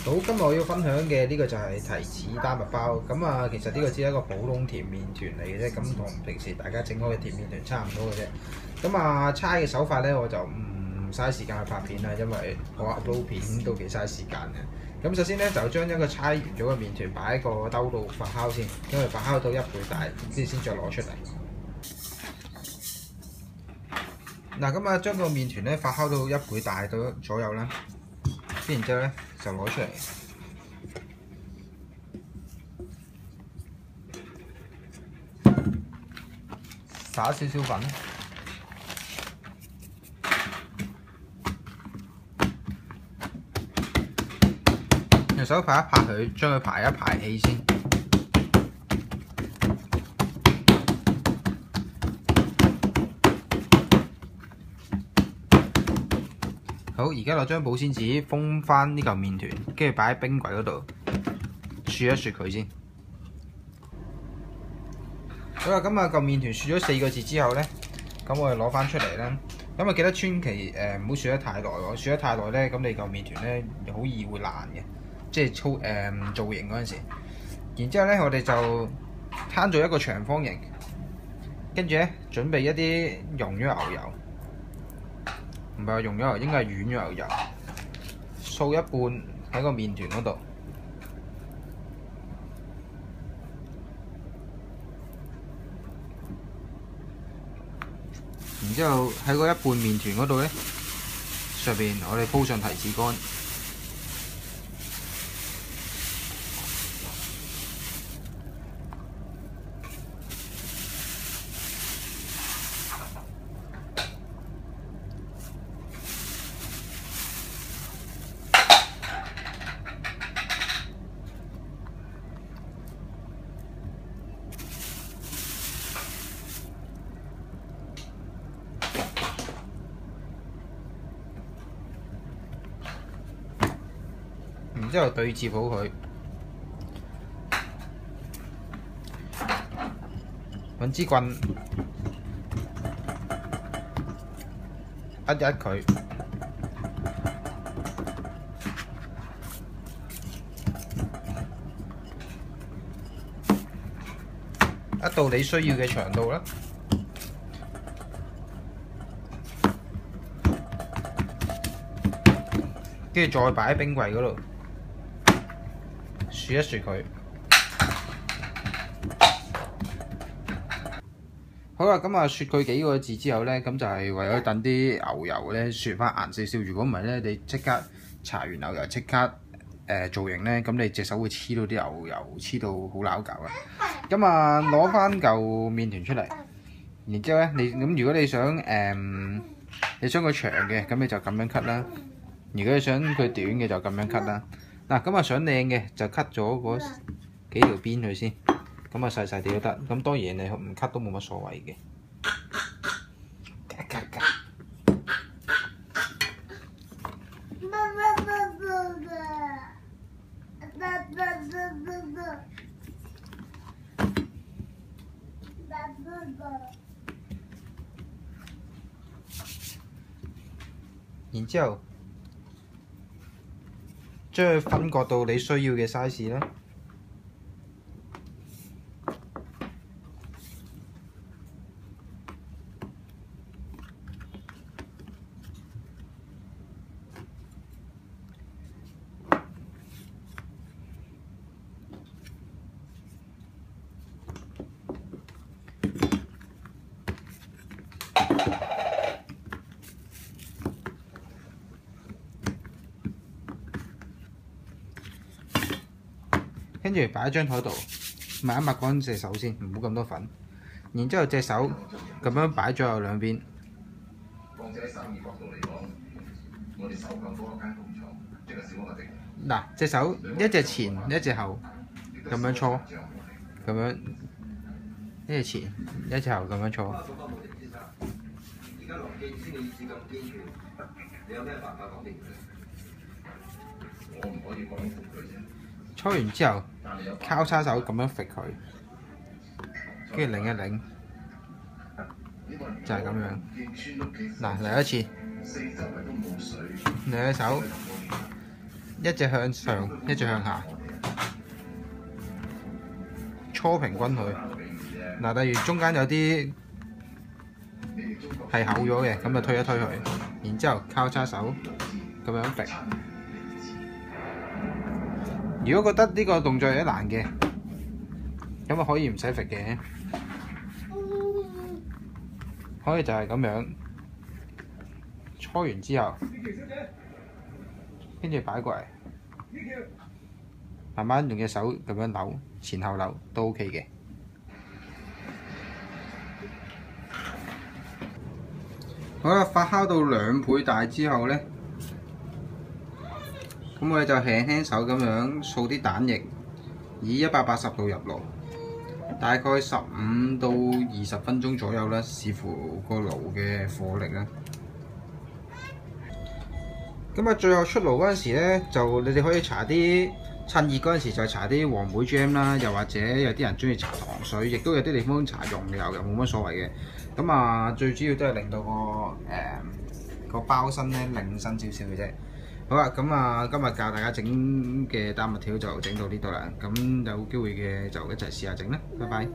好，今日我要分享嘅呢個就係提子丹麥包。咁啊，其實呢個只係一個普通甜麵團嚟嘅啫，咁同平時大家整開嘅甜麵團差唔多嘅啫。咁啊，猜嘅手法咧，我就唔嘥時間去拍片啦，因為我 upload 片都幾嘥時間嘅。咁首先咧，就將一個猜完咗嘅麵團擺喺個兜度發酵先，因為發酵到1倍大，跟住先再攞出嚟。嗱，咁啊，將個麵團咧發酵到1倍大到左右啦，跟然之後咧就攞出嚟，撒少少粉，用手拍一拍佢，將佢排一排氣先。好，而家攞張保鮮紙封翻呢嚿麵團，跟住擺喺冰櫃嗰度，雪一雪佢先。好啦，咁啊嚿麵團雪咗4個字之後咧，咁我哋攞翻出嚟啦。咁啊記得千祈唔好雪得太耐喎，雪得太耐咧，咁你嚿麵團咧好易會爛嘅，即係造型嗰陣時。然之後咧，我哋就攤做一個長方形，跟住咧準備一啲溶咗牛油。唔係話溶咗油，應該係軟咗牛油，掃一半喺個麵團嗰度，然之後喺嗰一半麵團嗰度咧，上邊我哋鋪上提子乾。然之後對接好佢，揾支棍一佢，一到你需要嘅長度啦。跟住再擺喺冰櫃嗰度。雪一雪佢，好啦，咁啊雪佢幾個字之後咧，咁就係為咗等啲牛油咧雪翻硬少少。如果唔係咧，你即刻搽完牛油即刻造型咧，咁你隻手會黐到啲牛油，黐到好撈搞啊！咁啊攞翻嚿麵團出嚟，然之後咧如果你想佢長嘅，咁你就咁樣 cut 啦；如果你想佢短嘅，就咁樣 cut 啦。嗱，咁啊想靚嘅就 cut 咗嗰幾條邊佢先，咁啊細細啲都得。咁當然你唔 cut 都冇乜所謂嘅。然之後將佢分割到你需要嘅 size 啦。跟住擺喺張台度，抹一抹乾隻手先，唔好咁多粉。然之後隻手咁樣擺左右兩邊。嗱，隻手一隻前一隻後咁樣搓，咁樣一隻前一隻後咁樣搓。搓完之後，交叉手咁樣揈佢，跟住擰一擰，就係咁樣。嗱，嚟一次，另一手一隻向上，一隻向下，搓平均佢。嗱，例如中間有啲係厚咗嘅，咁就推一推佢，然之後交叉手咁樣揈。如果覺得呢個動作有啲難嘅，咁啊可以唔使揈嘅，可以就係咁樣搓完之後，跟住擺過嚟，慢慢用隻手咁樣扭，前後扭都 OK 嘅。好啦，發酵到2倍大之後呢，咁我哋就輕輕手咁樣掃啲蛋液，以180度入爐，大概15到20分鐘左右啦，視乎個爐嘅火力啦。咁啊，最後出爐嗰陣時咧，就你哋可以搽啲趁熱嗰陣時就搽啲黃莓 jam 啦，又或者有啲人中意搽糖水，亦都有啲地方搽溶油又冇乜所謂嘅。咁啊，最主要都係令到個包身咧靚身少少嘅啫。好啦，咁啊，今日教大家整嘅丹麥條就整到呢度啦。咁有機會嘅就一齊試下整啦，拜拜。